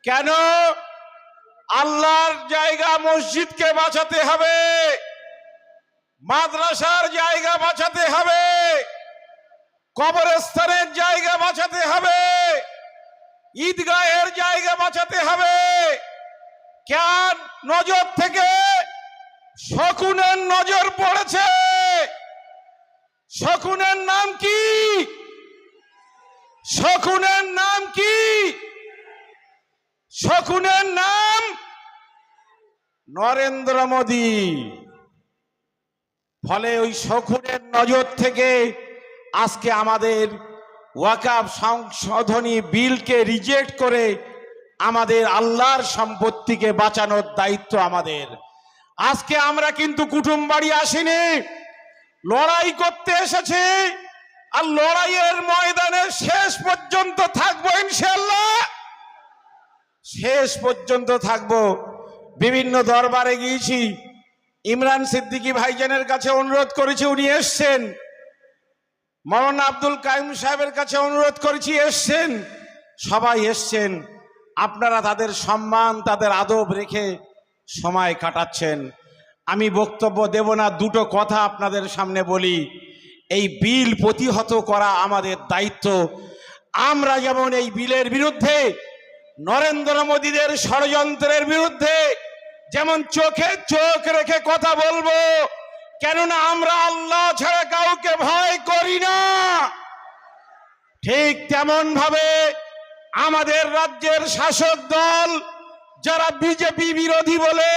কেন আল্লাহর জায়গা মসজিদকে বাঁচাতে হবে, মাদ্রাসার জায়গা বাঁচাতে হবে, কবরস্থানের জায়গা বাঁচাতে হবে, ঈদগাহের জায়গা বাঁচাতে হবে। কেন নজর থেকে শকুনের নজর পড়েছে? শকুনের নাম কি? শকুনের নাম কি? শকুনের নাম নরেন্দ্র মোদী। ফলে ওই শকুনের নজর থেকে আজকে আমাদের ওয়াকফ সংশোধনী বিলকে রিজেক্ট করে আমাদের আল্লাহর সম্পত্তিকে বাঁচানোর দায়িত্ব আমাদের। আজকে আমরা কিন্তু কুটুম বাড়ি আসিনি, লড়াই করতে এসেছি, আর লড়াইয়ের ময়দানে শেষ পর্যন্ত থাকবো ইনশাআল্লাহ। শেষ পর্যন্ত থাকবো। বিভিন্ন দরবারে গিয়েছি, ইমরান সিদ্দিকী ভাইজানের কাছে অনুরোধ করেছি, উনি এসছেন। মৌলানা আব্দুল কাইম সাহেবের কাছে অনুরোধ করেছি, এসছেন। সবাই এসছেন। আপনারা তাদের সম্মান, তাদের আদব রেখে সময় কাটাচ্ছেন। আমি বক্তব্য দেব না, দুটো কথা আপনাদের সামনে বলি। এই বিল প্রতিহত করা আমাদের দায়িত্ব। আমরা যেমন এই বিলের বিরুদ্ধে, নরেন্দ্র মোদীদের ষড়যন্ত্রের বিরুদ্ধে যেমন চোখে চোখ রেখে কথা বলবো, কেননা আমরা আল্লাহ ছাড়া কাউকে ভয় করি না, ঠিক তেমন ভাবে আমাদের রাজ্যের শাসক দল যারা বিজেপি বিরোধী বলে,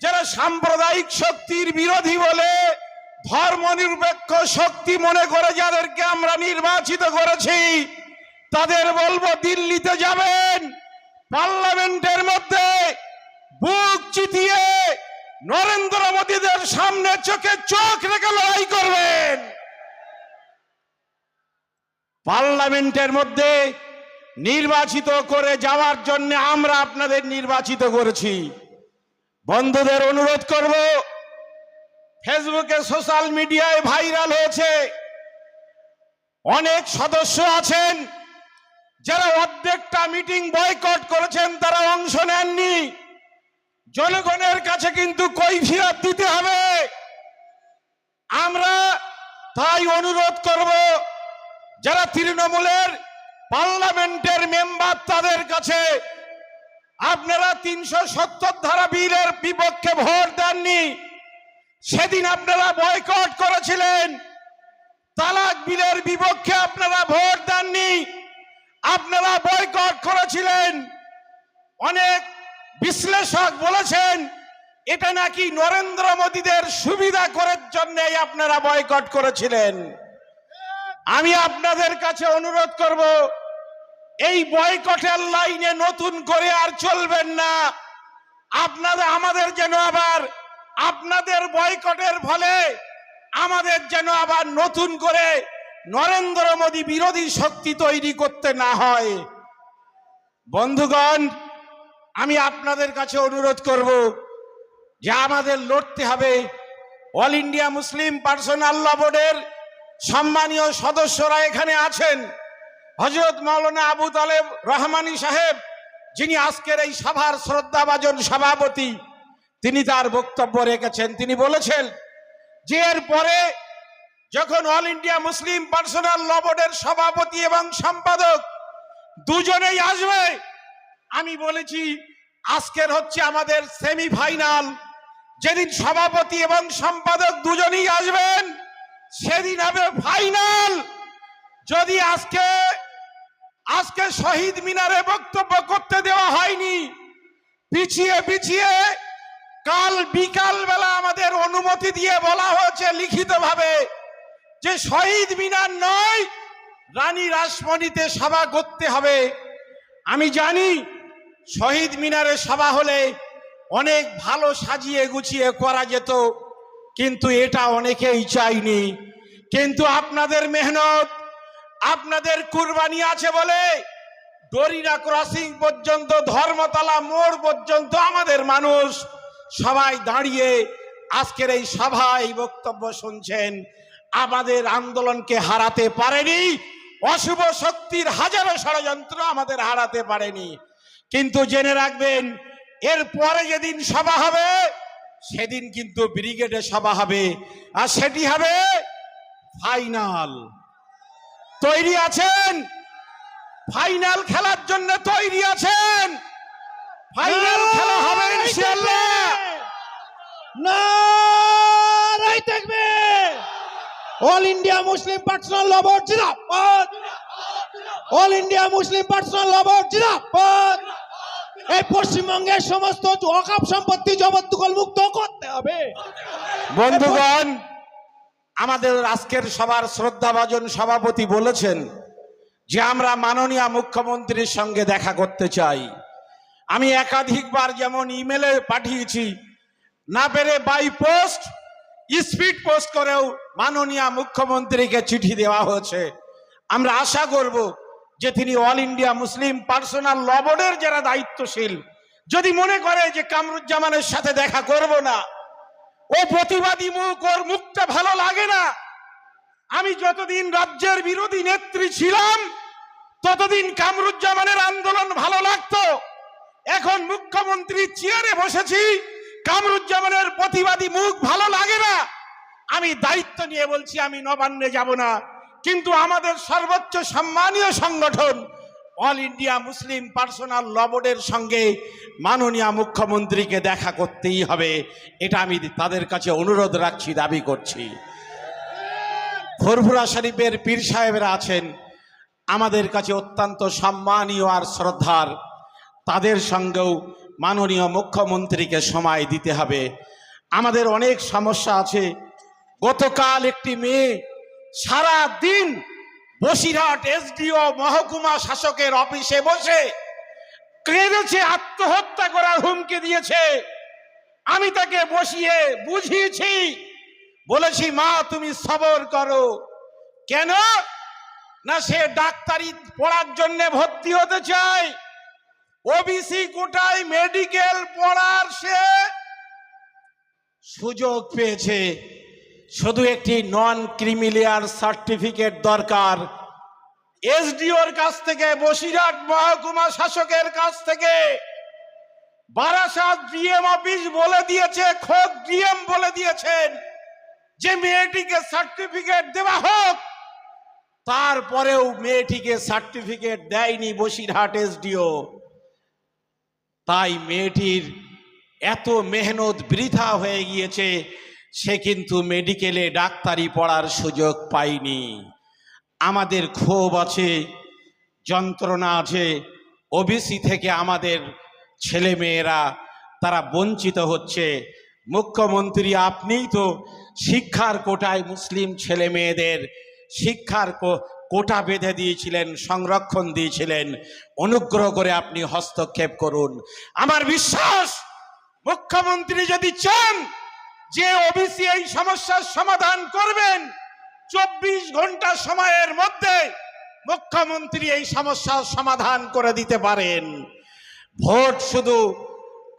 যারা সাম্প্রদায়িক শক্তির বিরোধী বলে, ধর্মনিরপেক্ষ শক্তি মনে করে যাদেরকে আমরা নির্বাচিত করেছি, তাদের বলবো দিল্লিতে যাবেন, পার্লামেন্টের মধ্যে বুক চিতিয়ে নরেন্দ্র মোদীদের সামনে চোখে চোখ রেখে লড়াই করবেন। পার্লামেন্টের মধ্যে নির্বাচিত করে যাওয়ার জন্য আমরা আপনাদের নির্বাচিত করেছি। বন্ধুদের অনুরোধ করব, ফেসবুকে সোশ্যাল মিডিয়ায় ভাইরাল হয়েছে, অনেক সদস্য আছেন যারা অর্ধেকটা মিটিং বয়কট করেছেন, তারা অংশ নেননি। জনগণের কাছে কিন্তু কৈফিয়ত দিতে হবে। আমরা তাই অনুরোধ করব, যারা তৃণমূলের পার্লামেন্টের মেম্বার, তাদের কাছে আপনারা ৩৭০ ধারা বিলের বিপক্ষে ভোট দেননি, সেদিন আপনারা বয়কট করেছিলেন। তালাক বিলের বিপক্ষে আপনারা ভোট দেননি, আপনারা বয়কট করেছিলেন। অনেক বিশ্লেষক বলেছেন এটা নাকি নরেন্দ্র মোদীদের সুবিধা করার জন্য আপনারা বয়কট করেছিলেন। আমি আপনাদের কাছে অনুরোধ করব, এই বয়কটের লাইনে নতুন করে আর চলবেন না। আমাদের যেন আবার আপনাদের বয়কটের ফলে আমাদের যেন আবার নতুন করে নরেন্দ্র মোদী বিরোধী শক্তি তৈরি করতে না হয়। বন্ধুগণ, আমি আপনাদের কাছে অনুরোধ করব যে আমাদের লড়তে হবে। অল ইন্ডিয়া মুসলিম পার্সোনাল ল বোর্ডের সম্মানীয় সদস্যরা এখানে আছেন। হযরত মাওলানা আবু তালেব রহমানী সাহেব, যিনি আজকের এই সভার শ্রদ্ধাভাজন সভাপতি, তিনি তার বক্তব্য রেখেছেন। তিনি বলেছেন যে এর পরে যখন অল ইন্ডিয়া মুসলিম পার্সোনাল ল বোর্ডের সভাপতি এবং সম্পাদক দুজনেই আসবে, আমি বলেছি আজকের হচ্ছে আমাদের সেমিফাইনাল। যেদিন সভাপতি এবং সম্পাদক দুজনেই আসবেন, সেদিন হবে ফাইনাল। যদি আজকে শহীদ মিনারে বক্তব্য করতে দেওয়া হয়নি, পিছিয়ে কাল বিকাল বেলা আমাদের অনুমতি দিয়ে বলা হয়েছে লিখিতভাবে যে শহীদ মিনার নয়, রানী রাসমণিতে সভা করতে হবে। আমি জানি শহীদ মিনারে সভা হলে অনেক ভালো সাজিয়ে গুছিয়ে করা যেত, কিন্তু এটা অনেকেই চাইনি। কিন্তু আপনাদের মেহনত, আপনাদের কুরবানি আছে বলে ডরিনা ক্রসিং পর্যন্ত, ধর্মতলা মোড় পর্যন্ত আমাদের মানুষ সবাই দাঁড়িয়ে আজকের এই সভায় বক্তব্য শুনছেন। আমাদের আন্দোলনকে হারাতে পারেনি, অশুভ শক্তির হাজারো ষড়যন্ত্র আমাদের হারাতে পারেনি। কিন্তু জেনে রাখবেন, এর পরে যেদিন সভা হবে সেদিন কিন্তু ব্রিগেডে সভা হবে, আর সেটি হবে ফাইনাল। তৈরি আছেন? ফাইনাল খেলার জন্য তৈরি আছেন? ফাইনাল খেলা হবে ইনশাআল্লাহ। নারায়ে তাকবীর। অল ইন্ডিয়া মুসলিম পার্সোনাল ল বোর্ড জিন্দাবাদ। অল ইন্ডিয়া মুসলিম পার্সোনাল ল বোর্ড জিন্দাবাদ। এই পশ্চিমবঙ্গের সমস্ত ওয়াকফ সম্পত্তি জবরদখল মুক্ত করতে হবে। বন্ধুগণ, আমাদের আজকের সভার শ্রদ্ধাভাজন সভাপতি বলেছেন যে আমরা মাননীয় মুখ্যমন্ত্রীর সঙ্গে দেখা করতে চাই। আমি একাধিকবার যেমন ইমেলে পাঠিয়েছি, না পেরে বাই পোস্ট, স্পিড পোস্ট করেও মাননীয় মুখ্যমন্ত্রীকে চিঠি দেওয়া হয়েছে। আমরা আশা করব যে তিনি অল ইন্ডিয়া মুসলিম পার্সোনাল ল বোর্ডের যারা দায়িত্বশীল, যদি মনে করে যে কামরুজ্জামানের সাথে দেখা করব না, ও প্রতিবাদী মুখ, ওর মুখটা ভালো লাগে না। আমি যতদিন রাজ্যের বিরোধী নেত্রী ছিলাম ততদিন কামরুজ্জামানের আন্দোলন ভালো লাগতো। এখন মুখ্যমন্ত্রী চেয়ারে বসেছি, কামরুজ্জামানের প্রতিবাদী মুখ ভালো লাগে না। আমি দায়িত্ব নিয়ে বলছি, আমি নবান্নে যাব না, কিন্তু আমাদের সর্বোচ্চ সম্মানীয় সংগঠন অল ইন্ডিয়া মুসলিম পার্সোনাল ল বোর্ডের সঙ্গে মাননীয় মুখ্যমন্ত্রীকে দেখা করতেই হবে। এটা আমি তাদের কাছে অনুরোধ রাখছি, দাবি করছি। ফুরফুরা শরীফের পীর সাহেবরা আছেন আমাদের কাছে অত্যন্ত সম্মানীয় আর শ্রদ্ধার, তাদের সঙ্গেও মাননীয় মুখ্যমন্ত্রীকে সময় দিতে হবে। আমাদের অনেক সমস্যা আছে। গতকাল একটি মেয়ে সারা দিন বসিরহাট এসডিও মহকুমা শাসকের অফিসে বসে কেঁদেছে, আত্মহত্যা করার হুমকি দিয়েছে। আমি তাকে বসিয়ে বুঝিয়েছি, বলেছি মা তুমি সবর করো। কেন না, সে ডাক্তারি পড়ার জন্য ভর্তি হতে চায়, ওবিসি কোটায় মেডিকেল পড়ার সে সুযোগ পেয়েছে। শুধু একটি নন ক্রিমিলিয়ার সার্টিফিকেট দরকার। এসডিওর কাছ থেকে, বসিরহাট মহকুমা শাসকের কাছ থেকে, বারাসাত ডিএম অফিস বলে দিয়েছে, খোদ ডিএম বলে দিয়েছেন যে মেয়েটিকে সার্টিফিকেট দেওয়া হোক। তারপরেও মেয়েটিকে সার্টিফিকেট দেয়নি বসিরহাট এসডিও। তাই মেয়েটির এত মেহনত বৃথা হয়ে গিয়েছে, সে কিন্তু মেডিকেলে ডাক্তারি পড়ার সুযোগ পায়নি। আমাদের ক্ষোভ আছে, যন্ত্রণা আছে। ওবিসি থেকে আমাদের ছেলে মেয়েরা তারা বঞ্চিত হচ্ছে। মুখ্যমন্ত্রী আপনিই তো শিক্ষার কোটায় মুসলিম ছেলে মেয়েদের শিক্ষার কোটা বেঁধে দিয়েছিলেন, সংরক্ষণ দিয়েছিলেন। অনুগ্রহ করে আপনি হস্তক্ষেপ করুন। আমার বিশ্বাস, মুখ্যমন্ত্রী যদি চান যে ওবিসি এই সমস্যার সমাধান করবেন, 24 ঘন্টা সময়ের মধ্যে মুখ্যমন্ত্রী এই সমস্যার সমাধান করে দিতে পারেন। ভোট শুধু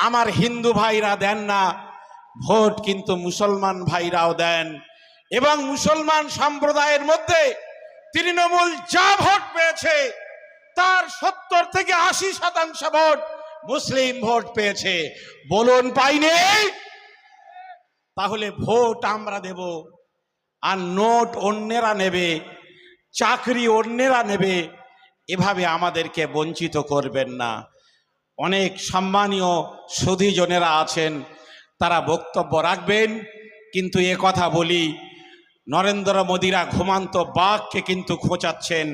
আমার হিন্দু ভাইরা দেন না, ভোট কিন্তু মুসলমান ভাইরাও দেন। এবং মুসলমান সম্প্রদায়ের মধ্যে তৃণমূল যা ভোট পেয়েছে তার 70 থেকে 80% ভোট মুসলিম ভোট পেয়েছে। বলুন পাইনি? তাহলে ভোট আমরা দেব, আর নোট অন্যেরা নেবে, চাকরি অন্যেরা নেবে। এভাবে আমাদেরকে বঞ্চিত করবেন না। অনেক সম্মানীয় সুধীজনেরা আছেন, তারা বক্তব্য রাখবেন। কিন্তু এ কথা বলি, নরেন্দ্র মোদীরা ঘুমান্ত বাঘকে কিন্তু খোঁচাচ্ছেন।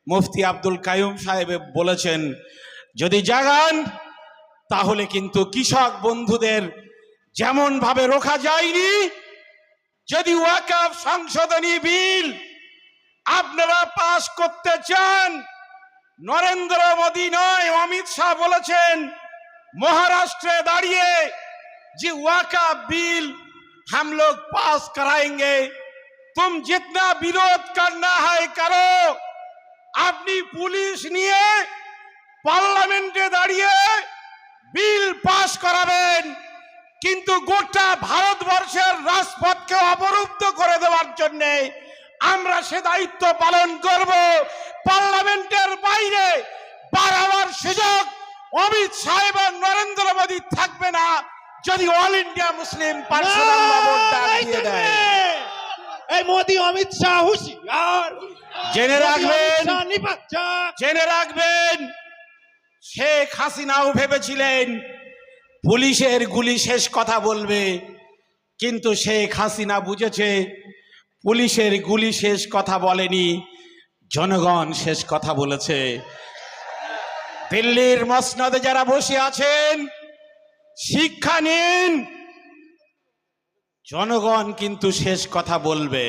মুফতি আব্দুল কাইয়ুম সাহেব বলেছেন, যদি জাগান তাহলে কিন্তু কৃষক বন্ধুদের যেমন ভাবে রোখা যায়নি, যদি ওয়াকফ সংশোধনী বিল আপনারা পাশ করতে চান, নরেন্দ্র মোদী নয় অমিত শাহ বলেছেন महाराष्ट्र दाड़िए जी वाकफ बिल हम लोग पास कराएंगे, तुम जितना विरोध करना है करो। अपनी पुलिस নিয়ে পার্লামেন্টে দাঁড়িয়ে বিল পাস করাবেন, কিন্তু গোটা ভারতবর্ষের রাজপথকে অবরুদ্ধ করে দেওয়ার জন্য আমরা সে দায়িত্ব পালন করব। পার্লামেন্টের বাইরে বাড়াবার সুযোগ অমিত শাহ এবং নরেন্দ্র মোদী থাকবে না যদি অল ইন্ডিয়া মুসলিম পার্সোনাল ল বোর্ড ডাক নারায় দিয়ে দেয়। থাকবে। এই মোদি অমিত শাহ হুঁশিয়ার, জেনে মোদি, রাখবেন, অমিত শাহ নিপাচ্ছার। জেনে রাখবেন, শেখ হাসিনাও ভেবেছিলেন পুলিশের গুলি শেষ কথা বলবে, কিন্তু শেখ হাসিনা বুঝেছে পুলিশের গুলি শেষ কথা বলেনি, জনগণ শেষ কথা বলেছে। দিল্লির মসনদে যারা বসে আছেন, শিক্ষা নিন, জনগণ কিন্তু শেষ কথা বলবে।